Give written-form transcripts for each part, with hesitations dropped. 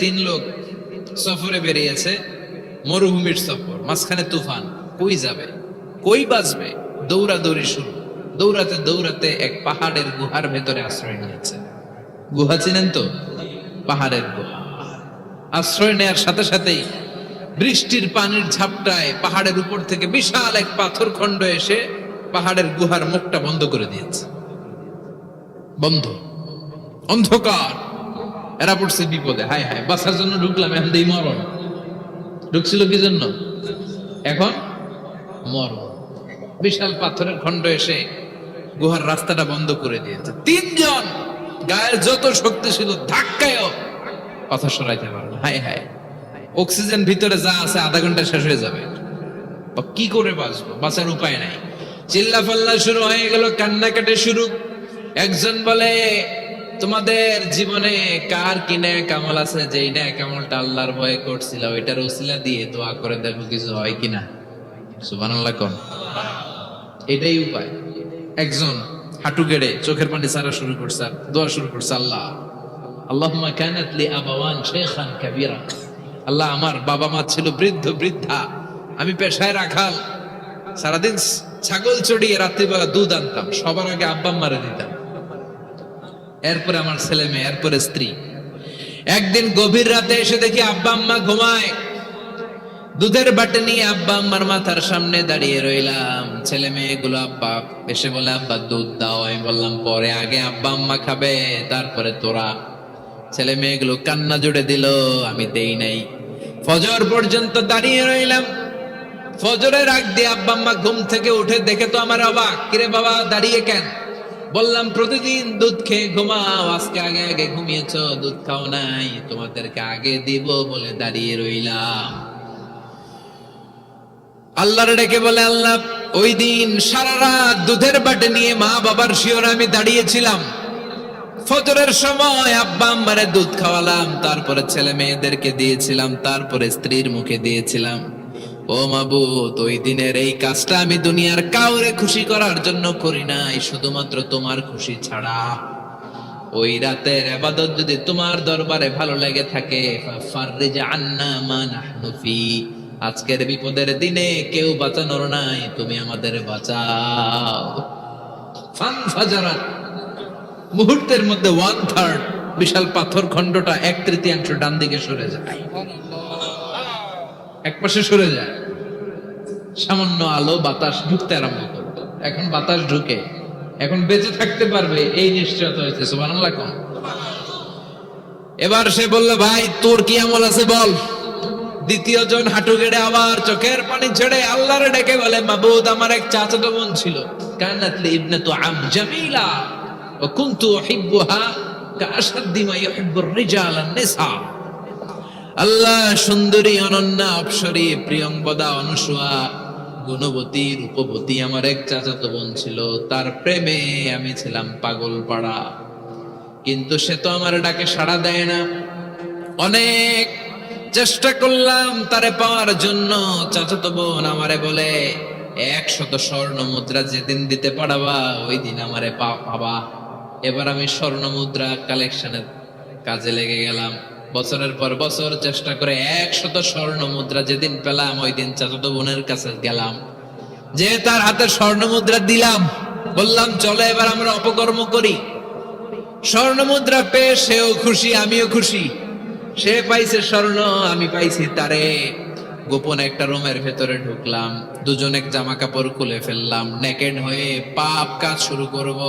তিন লোক সফরে বেরিয়েছে, মরুভূমির সফর, মাঝখানে তুফান। কই যাবে, কই বাঁচবে? দৌড়াদৌড়ি শুরু। দৌড়াতে দৌড়াতে এক পাহাড়ের গুহার ভেতরে আশ্রয় নিয়েছে। গুহা চিনেন তো? পাহাড়ের গুহা। আশ্রয় নেয়ার সাথে সাথেই বৃষ্টির পানির ঝাপটায় পাহাড়ের উপর থেকে বিশাল এক পাথর খণ্ড এসে পাহাড়ের গুহার মুখটা বন্ধ করে দিয়েছে। বন্ধ, অন্ধকার। এরা পড়ছে বিপদে। হায় হায়, বাঁচার জন্য ঢুকলাম, এখন দেই মরণ। ঢুকছিল কি জন্য? এখন মরণ। বিশাল পাথরের খণ্ড এসে গুহার রাস্তাটা বন্ধ করে দিয়েছে। তিনজন গায়ের যত শক্তি ছিল ধাক্কায়ও কথা সরাইতে পারে না। হায় হায়, অক্সিজেন ভিতরে যা আছে আধা ঘন্টা শেষ হয়ে যাবে। কি করে বাঁচবো? বাঁচার উপায় নাই। চিল্লা ফাল্লা শুরু হয়ে গেল, কান্নাকাটি শুরু। একজন বলে, তোমাদের জীবনে কার কি ন্যাক আমল আছে, যে ন্যাক আমলটা আল্লাহর ভয়ে করছিল ওইটার ওসিলা দিয়ে দোয়া করে দেখো কিছু হয় কিনা। সুবহানাল্লাহ কোন। এটাই উপায়। একজন হাঁটু গেড়ে চোখের পানি ছাড়া শুরু করছে, দোয়া শুরু করছে, আল্লাহ আল্লাহুম্মা কানাত লি আবাওয়ান শাইখান কাবীরা। আল্লাহ, আমার বাবা মা ছিল বৃদ্ধ বৃদ্ধা, আমি পেশায় রাখাল, সারাদিন ছাগল চড়িয়ে রাত্রিবেলা দুধ আনতাম, সবার আগে আব্বা আম্মারে দিতাম, এরপরে আমার ছেলে মেয়ে, এরপরে স্ত্রী। একদিন গভীর রাতে এসে দেখি আব্বা আম্মা ঘুমায়। দুধের বাটি নিয়ে আব্বা আম্মার মাথার সামনে দাঁড়িয়ে রইলাম। ছেলে মেয়েগুলো আব্বা এসে বলে, আব্বা দুধ দাও। আমি বললাম পরে, আগে আব্বা আম্মা খাবে, তারপরে তোরা। ছেলে মেয়েগুলো কান্না জুড়ে দিল, আমি দেই নাই। ফজর পর্যন্ত দাঁড়িয়ে রইলাম। ফজরের আগ দিয়ে আব্বা আম্মা ঘুম থেকে উঠে দেখে তো আমার অবাক, কিরে বাবা দাঁড়িয়ে কেন? বললাম প্রতিদিন দুধ খেয়ে ঘুমাও, আজকে আগে আগে ঘুমিয়েছ, দুধ খাও নাই, তোমাদেরকে আগে দিব বলে দাঁড়িয়ে রইলাম। আল্লাহর ডেকে বলে, আল্লাহ ওই দিন সারা রাত দুধের বাটি নিয়ে মা বাবার শিওরে আমি দাঁড়িয়েছিলাম। ফজরের সময় আব্বা আম্মারে দুধ খাওয়ালাম, তারপরে ছেলে মেয়েদেরকে দিয়েছিলাম, তারপরে স্ত্রীর মুখে দিয়েছিলাম। ও মাবুদ, ওই দিনের এই কাজটা আমি দুনিয়ার কাউরে খুশি করার জন্য করি নাই, শুধুমাত্র তোমার খুশি ছাড়া। ওই রাতের ইবাদত যদি তোমার দরবারে ভালো লেগে থাকে, ফাররিজ আন্না মা নাহনু ফি, আজকের বিপদের দিনে কেউ বাঁচানোর নাই, তুমি আমাদের বাঁচাও। ফানফাজারাত, মুহূর্তের মধ্যে 1/3 বিশাল পাথর খণ্ডটা 1/3 ডান দিকে সরে যায়, এক পাশে সরে যায়। সামান্য আলো বাতাস ঢুকতে আরম্ভ করবে। এখন বাতাস ঢুকে, এখন বেঁচে থাকতে পারবে এই নিশ্চয়তা হয়েছে। সুবহানাল্লাহ কোন। এবার সে বলল, ভাই তোর কি আমল আছে বল। দ্বিতীয় জন হাঁটু গেড়ে আবার চোখের পানি ছেড়ে আল্লাহরে ডেকে বলে, মাবুদ আমার এক চাচাতো বোন ছিল, কানাত লি ইবনাতু আম জামিলা ওয়া কুনতু উহিব্বুহা কাআশাদ্দি মা ইউহিব্বুর রিজাল আন-নিসা। আল্লাহ, সুন্দরী, অনন্যা, অপ্সরী, প্রিয়ংবদা, অনুসুয়া, গুণবতী, রূপবতী আমার এক চাচাতো বোন ছিল, তার প্রেমে আমি ছিলাম পাগল পাড়া, কিন্তু সে তো আমার ডাকে সাড়া দেয় না। অনেক চেষ্টা করলাম তারে পাওয়ার জন্য। চাচাতো বোন আমারে বলে, 100 স্বর্ণ মুদ্রা যেদিন দিতে পারবা ওই দিন আমারে পাবা। এবার আমি স্বর্ণ মুদ্রা কালেকশনের কাজে লেগে গেলাম। বছরের পর বছর চেষ্টা করে 100 স্বর্ণ মুদ্রা যেদিন পেলাম ওই দিন চাচাতো বোনের কাছে গেলাম, যে তার হাতে স্বর্ণ মুদ্রা দিলাম, বললাম চলো এবার আমরা অপকর্ম করি। স্বর্ণ মুদ্রা পেয়ে সেও খুশি, আমিও খুশি। সে পাইছে স্বর্ণ, আমি পাইছি তারে। গোপন একটা রুমের ভেতরে ঢুকলাম, দুজনে জামা কাপড় খুলে ফেললাম, নেকেড হয়ে পাপ কাজ শুরু করব।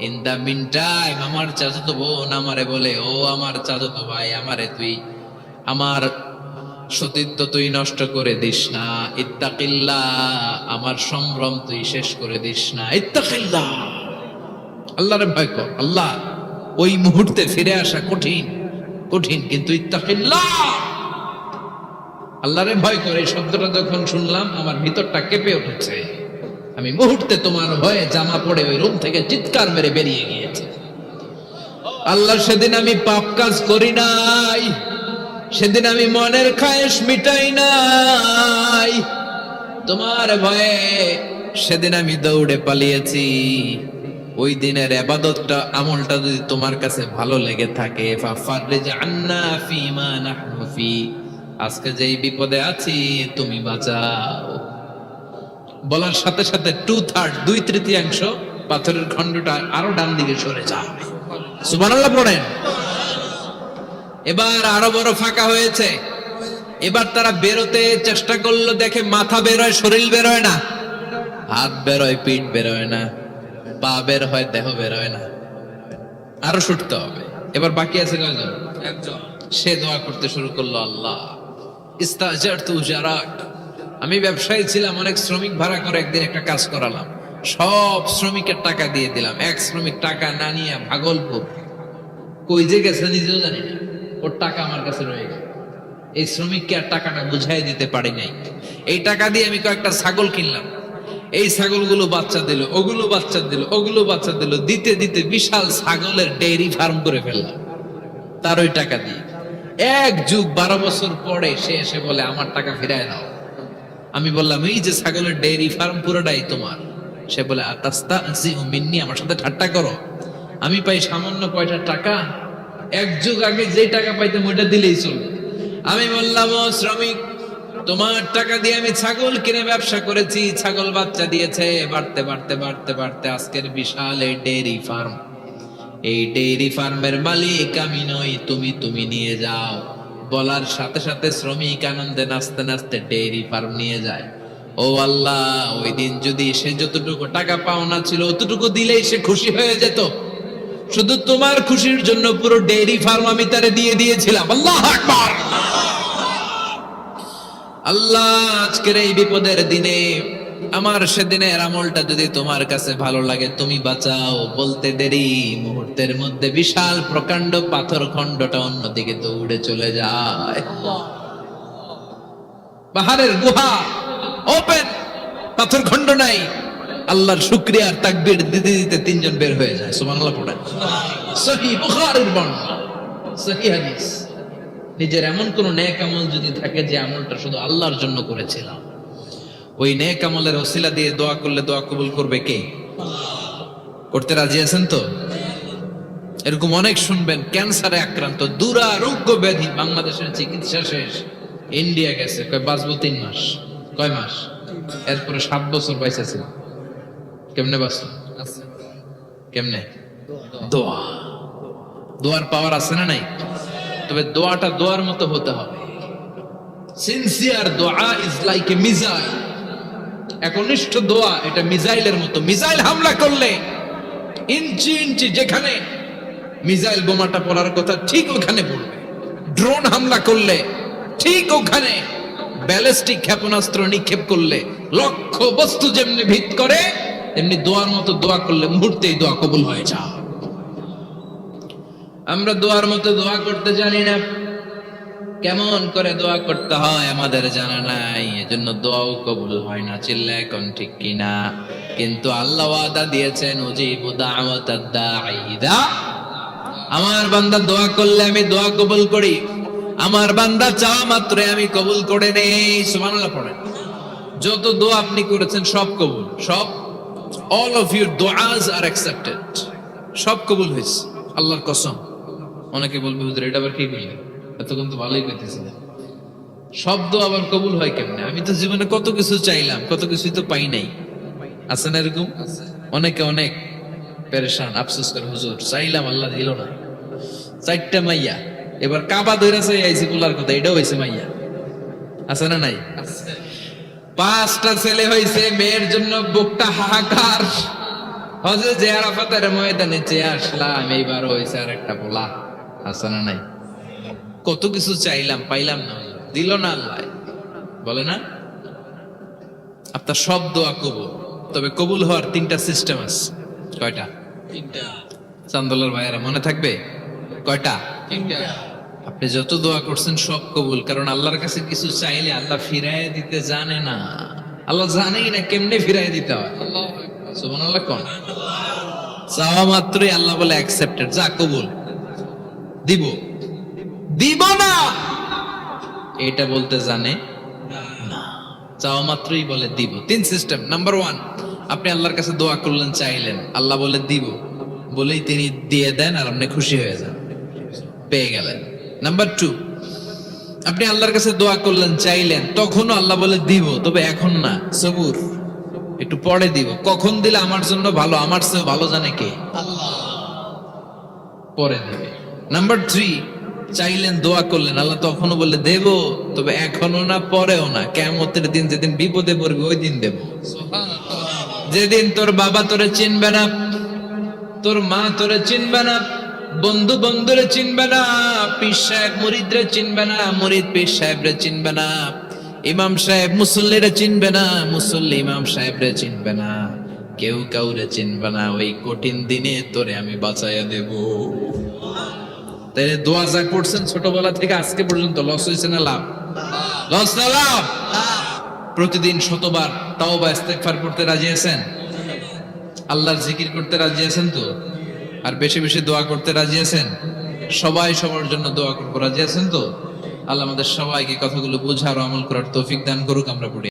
ইন দা মিন টাইম আমার চাচাতো বোন আমারে বলে, ও আমার চাচাতো ভাই, আমারে তুই আমার সতীত্ব তুই নষ্ট করে দিস না, ইত্তাকিল্লাহ, আমার সম্ভ্রম তুই শেষ করে দিস না, ইত্তাকিল্লাহ, আল্লাহরে ভয় কর। আল্লাহ, ওই মুহূর্তে ফিরে আসা কঠিন কঠিন, কিন্তু ইত্তাকিল্লাহ, আল্লাহরে ভয় করে এই শব্দটা যখন শুনলাম আমার ভিতরটা কেঁপে উঠেছে। আমি মুহূর্তে তোমার ভয়ে জামা পড়ে ওই রুম থেকে চিৎকার মেরে বেরিয়ে গিয়েছি। আল্লাহ, সেদিন আমি পাপ কাজ করি নাই, সেদিন আমি মনের খায়েশ মিটাই নাই, তোমার ভয়ে সেদিন আমি দৌড়ে পালিয়েছি। ওই দিনের ইবাদতটা আমলটা যদি তোমার কাছে ভালো লেগে থাকে, ফাফাররিজ আন্না ফিমা নাহনু ফি, আজকে যেই বিপদে আছি তুমি বাঁচাও। বলার সাথে সাথে 2/3 2/3 পাথরের খণ্ডটা আরো ডান দিকে সরে যায়। সুবহানাল্লাহ পড়েন। এবার আরো বড় ফাঁকা হয়েছে। এবার তারা বেরোতে চেষ্টা করলো, দেখে মাথা বেরোয়, শরীর বেরোয় না, হাত বেরোয়, পিঠ বেরোয় না, পা বের হয়, দেহ বের হয় না, আরো ছুটতে হবে। এবার বাকি আছে কয়জন? একজন। সে দোয়া করতে শুরু করলো, আল্লাহ ইস্তাজারতু জারাক, আমি ব্যবসায়ী ছিলাম, অনেক শ্রমিক ভাড়া করে একদিন একটা কাজ করালাম, সব শ্রমিকের টাকা দিয়ে দিলাম, এক শ্রমিক টাকা না নিয়ে ভাগলপুর কই যে গেছে নিজেও জানি না, ওর টাকা আমার কাছে রয়ে গেল। এই শ্রমিককে আর টাকাটা বুঝাই দিতে পারি নাই। এই টাকা দিয়ে আমি কয়েকটা ছাগল কিনলাম, এই ছাগলগুলো বাচ্চা দিল, ওগুলো বাচ্চা দিল, ওগুলো বাচ্চা দিল, দিতে দিতে বিশাল ছাগলের ডেইরি ফার্ম করে ফেললাম তার ওই টাকা দিয়ে। 1 যুগ 12 বছর পরে সে এসে বলে আমার টাকা ফিরায় দাও। আমি বললাম এই যে ছাগলের ডেইরি ফার্ম পুরোটাই তোমার। সে বলে আতাস্তাযিউ মিন্নি, আমার সাথে ঠাট্টা করো? আমি পাই সামান্য কয়টা টাকা, 1 যুগ আগে যে টাকা পাইতাম ওইটা দিলেই চলবে। আমি বললাম, ও শ্রমিক, তোমার টাকা দিয়ে আমি ছাগল কিনে ব্যবসা করেছি, ছাগল বাচ্চা দিয়েছে, বাড়তে বাড়তে বাড়তে বাড়তে আজকের বিশাল এই ডেইরি ফার্ম, এই ডেইরি ফার্মের মালিক আমি নই, তুমি নিয়ে যাও। বলার সাথে সাথে শ্রমিক আনন্দে নাচতে নাচতে ডেইরি ফার্ম নিয়ে যায়। ও আল্লাহ, ওই দিন যদি সে যতটুকু টাকা পাওনা ছিল অতটুকু দিলেই সে খুশি হয়ে যেত, শুধু তোমার খুশির জন্য পুরো ডেইরি ফার্ম আমি তারে দিয়ে দিয়েছিলাম। আল্লাহু আকবার। আল্লাহ, আজকের এই বিপদের দিনে আমার সেদিনের আমলটা যদি তোমার কাছে ভালো লাগে তুমি বাঁচাও। বলতে দেরি, মুহূর্তের মধ্যে বিশাল প্রকাণ্ড পাথর খণ্ডটা অন্যদিকে দৌড়ে চলে যায়। পাহাড়ের গুহা ওপেন, পাথর খণ্ড নাই। আল্লাহর শুকরিয়া আর তাকবীর দিতে দিতে 3 জন বের হয়ে যায়। সুবহানাল্লাহ পড়েন। সহিহ বুখারীর বর্ণনা, সহিহ হাদিস। নিজের এমন কোন নেক আমল যদি থাকে যে আমলটা শুধু আল্লাহর জন্য করেছিলাম, ওই নেক আমলের ওসিলা দিয়ে দোয়া করলে দোয়া কবুল করবে কে? করতে রাজি আছেন তো? এরকম অনেক শুনবেন, ক্যান্সারে আক্রান্ত, দুরারোগ্য ব্যাধি, বাংলাদেশের চিকিৎসা শেষ, ইন্ডিয়া গেছে, কয় বাঁচবো 3 মাস। কয় মাস? এরপরে 7 বছর বাইসা ছিল। কেমনে বাঁচল? কেমনে? দোয়া। দোয়ার পাওয়ার আছে না নাই? তবে দোয়াটা দোয়ার মতো হতে হবে। সিনসিয়ার দোয়া ইজ লাইক এ মিসাইল। একনিষ্ঠ দোয়া এটা মিসাইলের মতো। মিসাইল হামলা করলে ইঞ্চি ইঞ্চি যেখানে মিসাইল বোমাটা পড়ার কথা ঠিক ওখানে পড়বে। ড্রোন হামলা করলে ঠিক ওখানে, ব্যালিস্টিক ক্ষেপণাস্ত্র নিক্ষেপ করলে লক্ষ্য বস্তু যেমনি ভিত করে, তেমনি দোয়ার মতো দোয়া করলে মুহূর্তেই দোয়া কবুল হয়ে যায়। আমরা দোয়ার মতো দোয়া করতে জানি না, কেমন করে দোয়া করতে হয় আমাদের জানা নাই, এজন্য দোয়াও কবুল হয় না। চিল্লায় এখন ঠিক কিনা? কিন্তু আল্লাহ ওয়াদা দিয়েছেন, উজিবু দাওয়াতাদ দাঈ ইযা, আমার বান্দা দোয়া করলে আমি দোয়া কবুল করি, আমার বান্দা চাওয়া মাত্র আমি কবুল করে নেই। সুবহানাল্লাহ পড়েন। যত দোয়া আপনি করেছেন সব কবুল, সব, all of your du'as are accepted, সব কবুল হয়েছে আল্লাহর কসম। অনেকে বলবে হুজুর এটা আবার কি করলেন, এতক্ষণ তো ভালোই কইতেছিলেন। সব দোয়া আবার কবুল হয় কেমনে? আমি তো জীবনে কত কিছু চাইলাম, কত কিছুই তো পাই নাই। আছে না এরকম? অনেকে অনেক পেরেশান, আফসোস করে, হুজুর চাইলাম আল্লাহ দিল না। 4টা মাইয়া, এবার কাবা ধরে চাই আইছি বলার কথা, এটাও হয়েছে মাইয়া। আছে না নাই? 5টা ছেলে হয়েছে, মেয়ের জন্য বুকটা হাহাকার। হযরত যে আরাফাতের ময়দানে চেয়ে আসলাম, এইবার হয়েছে আর একটা পোলা। আছে না নাই? কত কিছু চাইলাম, পাইলাম না, দিল না আল্লাহ। বলে না আপনার সব দোয়া কবুল, তবে কবুল হওয়ার 3টা সিস্টেম আছে। কয়টা? 3টা। চান্দলার ভাইয়েরা মনে থাকবে? কয়টা? 3টা। আপনি যত দোয়া করছেন সব কবুল, কারণ আল্লাহর কাছে কিছু চাইলে আল্লাহ ফিরায় দিতে জানে না। আল্লাহ জানেই না কেমনে ফিরায় দিতে হয়। সুবহানাল্লাহ কোন? চাওয়া মাত্রই আল্লাহ বলে অ্যাকসেপ্টেড, যা কবুল, দিব দিব না এটা বলতে জানে না, চাওয়া মাত্রই বলে দিব। 3 সিস্টেম। নাম্বার 1, আপনি আল্লাহর কাছে দোয়া করলেন, চাইলেন, আল্লাহ বলে দিব, বলেই তিনি দিয়ে দেন আর আপনি খুশি হয়ে যান, পেয়ে গেলেন। নাম্বার 2, আপনি আল্লাহর কাছে দোয়া করলেন, চাইলেন, তখনও আল্লাহ বলে দিব, তবে এখন না, সবুর, একটু পরে দিব। কখন দিলে আমার জন্য ভালো, আমার চেয়ে ভালো জানে কে? আল্লাহ, পরে দিবে। নাম্বার 3, চাইলেন, দোয়া করলেন, আল্লাহ তখনও বলে দেব, তবে এখনো না, পরেও না, কিয়ামতের দিন যেদিন বিপদে পড়বে ওই দিন দেব। যেদিন তোর বাবা তোরে চিনবে না, তোর মা তোরে চিনবে না, বন্ধু বন্ধুরে চিনবে না, পীর সাহেব মুরিদরে চিনবে না, মুরিদ পীর সাহেবরে চিনবে না, ইমাম সাহেব মুসল্লিরে চিনবে না, মুসল্লি ইমাম সাহেবরে চিনবে না, কেউ কাউরে চিনবে না। ওই কঠিন দিনে তোরে আমি বাঁচাইয়া দেব। তাই দোয়া যা করছেন ছোটবেলা থেকে আজকে পর্যন্ত, লস হয়েছে না লাভ? লস না লাভ? প্রতিদিন শতবার তাওবা ইস্তেগফার করতে রাজি আছেন? আল্লাহর জিকির করতে রাজি আছেন তো? আর বেশি বেশি দোয়া করতে রাজি আছেন? সবাই সবার জন্য দোয়া করবো, রাজি আছেন তো? আল্লাহ আমাদের সবাইকে কথাগুলো বোঝার ও আমল করার তৌফিক দান করুক। আমরা পড়ি।